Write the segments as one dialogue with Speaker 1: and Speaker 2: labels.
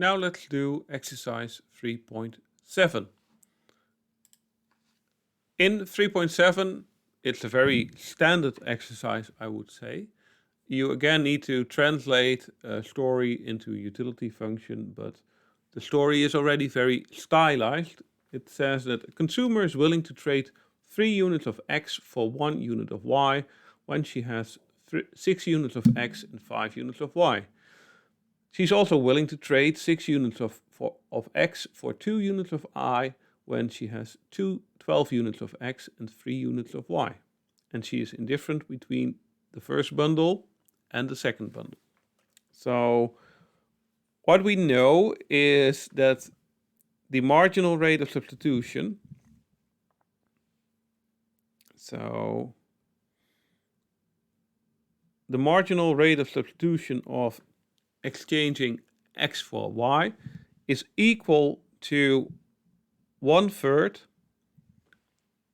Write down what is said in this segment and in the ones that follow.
Speaker 1: Now let's do exercise 3.7. In 3.7, it's a very standard exercise, I would say. You again need to translate a story into a utility function, but the story is already very stylized. It says that a consumer is willing to trade 3 units of X for 1 unit of Y when she has 6 units of X and 5 units of Y. She's also willing to trade 6 units of X for 2 units of Y when she has 12 units of X and 3 units of Y. And she is indifferent between the first bundle and the second bundle. So what we know is that the marginal rate of substitution, so the marginal rate of substitution of exchanging X for Y is equal to 1/3.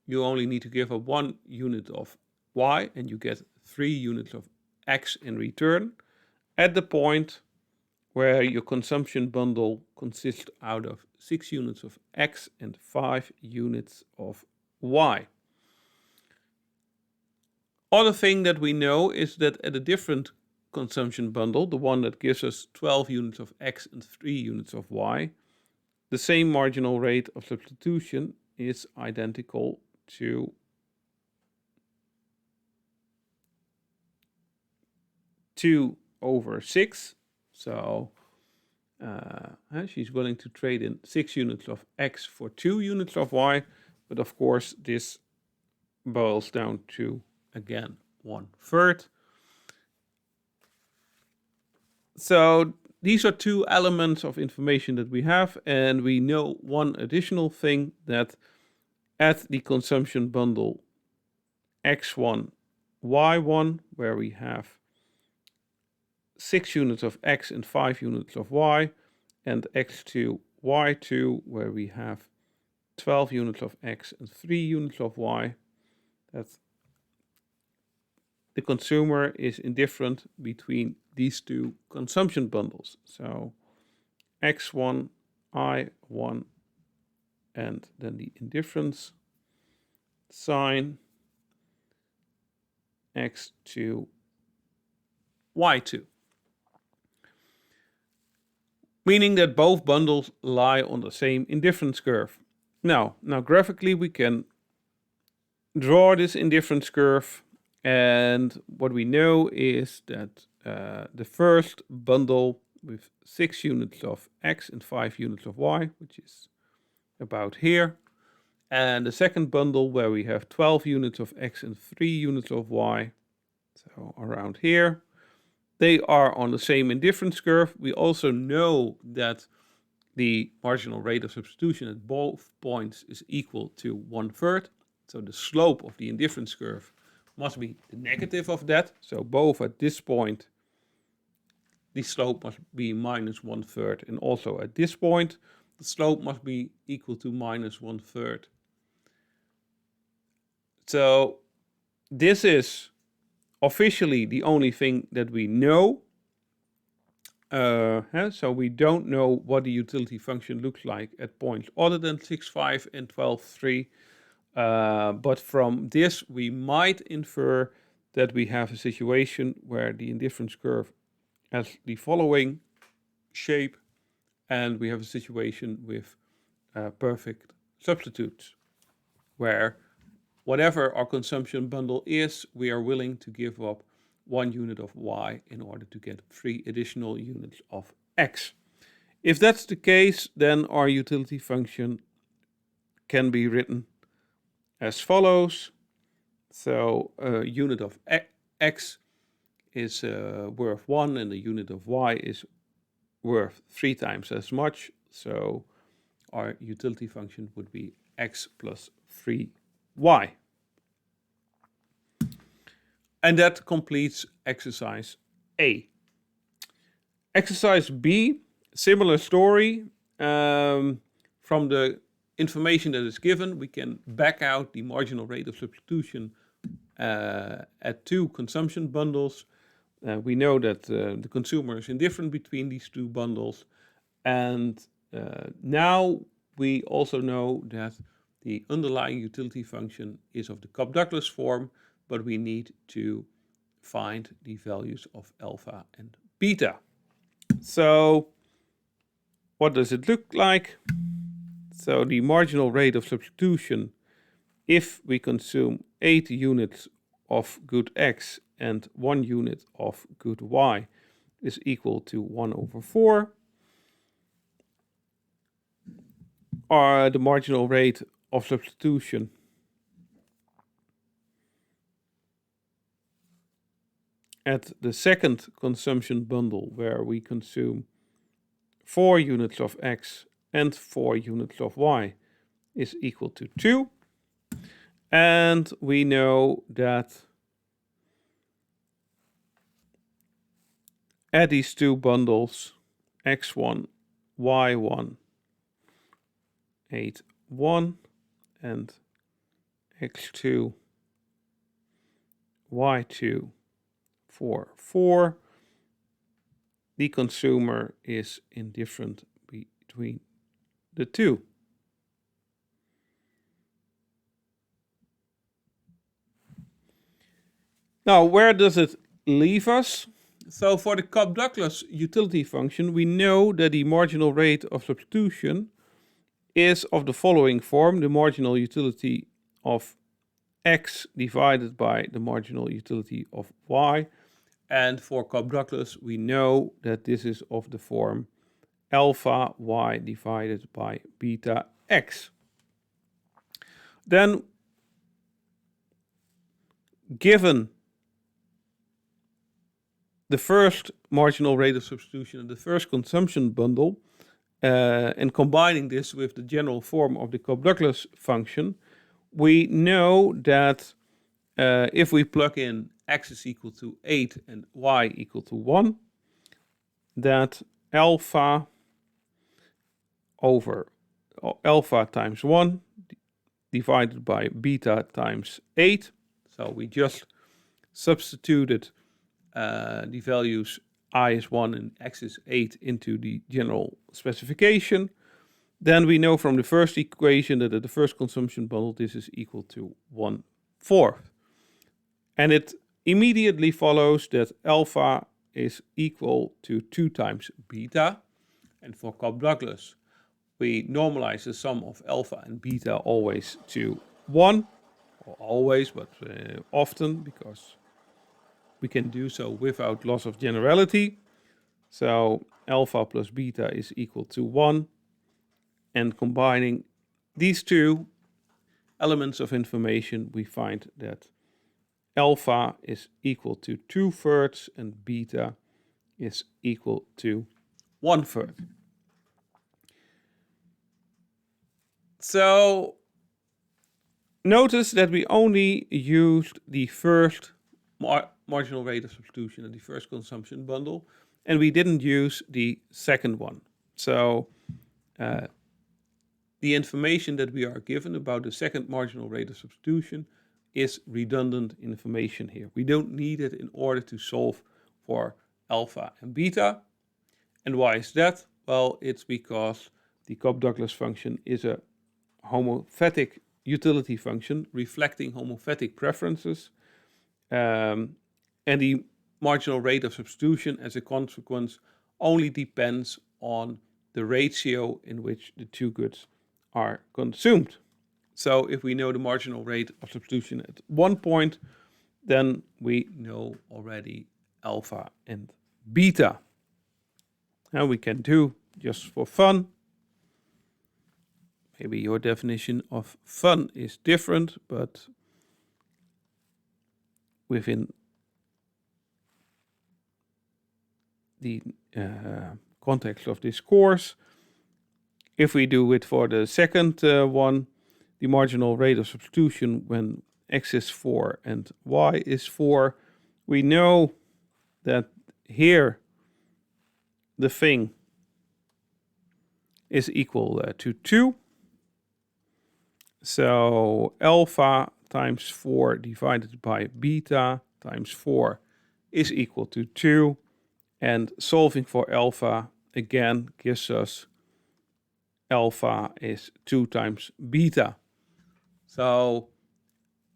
Speaker 1: You only need to give up 1 unit of Y and you get 3 units of X in return at the point where your consumption bundle consists out of 6 units of X and 5 units of Y. Other thing that we know is that at a different consumption bundle, the one that gives us 12 units of X and 3 units of Y, the same marginal rate of substitution is identical to 2/6. So she's willing to trade in 6 units of X for 2 units of Y, but of course this boils down to, again, 1/3. So these are 2 elements of information that we have, and we know one additional thing, that at the consumption bundle X1, Y1, where we have 6 units of X and 5 units of Y, and X2, Y2, where we have 12 units of X and 3 units of Y, that the consumer is indifferent between these 2 consumption bundles. So X1, I1, and then the indifference sign, X2, Y2. Meaning that both bundles lie on the same indifference curve. Now graphically we can draw this indifference curve, and what we know is that the first bundle with 6 units of X and 5 units of Y, which is about here, and the second bundle where we have 12 units of X and 3 units of Y, so around here, they are on the same indifference curve. We also know that the marginal rate of substitution at both points is equal to 1/3. So the slope of the indifference curve must be the negative of that. So both at this point, the slope must be minus 1/3. And also at this point, the slope must be equal to minus 1/3. So this is officially the only thing that we know. So we don't know what the utility function looks like at points other than 6,5 and 12,3. But from this, we might infer that we have a situation where the indifference curve has the following shape, and we have a situation with perfect substitutes, where whatever our consumption bundle is, we are willing to give up 1 unit of Y in order to get 3 additional units of X. If that's the case, then our utility function can be written as follows. So a unit of X is worth 1 and a unit of Y is worth 3 times as much. So our utility function would be X plus 3Y. And that completes exercise A. Exercise B, similar story. From the information that is given, we can back out the marginal rate of substitution at 2 consumption bundles. We know that the consumer is indifferent between these 2 bundles. And now we also know that the underlying utility function is of the Cobb-Douglas form, but we need to find the values of alpha and beta. So what does it look like? So the marginal rate of substitution, if we consume 8 units of good X and 1 unit of good Y, is equal to 1/4. Or the marginal rate of substitution at the second consumption bundle, where we consume 4 units of X and 4 units of Y, is equal to 2. And we know that at these two bundles, X1, Y1, 8, 1, and X2, Y2, 4, 4, the consumer is indifferent between the two. Now, where does it leave us? So for the Cobb-Douglas utility function, we know that the marginal rate of substitution is of the following form: the marginal utility of X divided by the marginal utility of Y. And for Cobb-Douglas, we know that this is of the form alpha Y divided by beta X. Then, given the first marginal rate of substitution and the first consumption bundle, and combining this with the general form of the Cobb-Douglas function, we know that if we plug in X is equal to 8 and Y equal to 1, that alpha over alpha times 1 divided by beta times 8. So we just substituted the values I is 1 and X is 8 into the general specification. Then we know from the first equation that at the first consumption bundle this is equal to 1/4. And it immediately follows that alpha is equal to 2 times beta. And for Cobb-Douglas, we normalize the sum of alpha and beta always to 1. Or always, but often, because we can do so without loss of generality. So alpha plus beta is equal to 1. And combining these two elements of information, we find that alpha is equal to 2/3 and beta is equal to 1/3. So notice that we only used the first marginal rate of substitution in the first consumption bundle, and we didn't use the second one. So the information that we are given about the second marginal rate of substitution is redundant information here. We don't need it in order to solve for alpha and beta. And why is that? Well, it's because the Cobb-Douglas function is a homothetic utility function reflecting homothetic preferences. And the marginal rate of substitution, as a consequence, only depends on the ratio in which the two goods are consumed. So if we know the marginal rate of substitution at one point, then we know already alpha and beta. And we can do, just for fun, maybe your definition of fun is different, but within the context of this course, if we do it for the second one, the marginal rate of substitution when X is 4 and Y is 4, we know that here the thing is equal to 2. So alpha times 4 divided by beta times 4 is equal to 2. And solving for alpha again gives us alpha is 2 times beta. So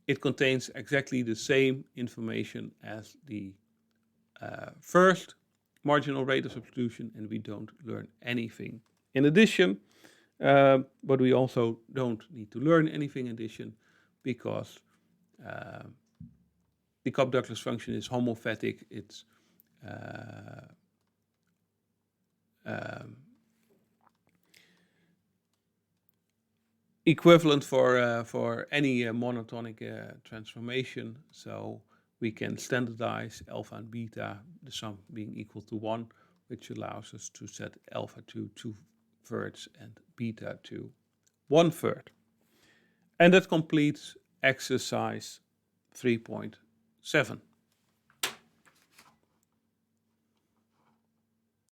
Speaker 1: it contains exactly the same information as the first marginal rate of substitution, and we don't learn anything in addition. But we also don't need to learn anything in addition because the Cobb-Douglas function is homothetic. It's equivalent for any monotonic transformation. So we can standardize alpha and beta, the sum being equal to 1, which allows us to set alpha to 2/3 and beta to 1/3. And that completes exercise 3.7.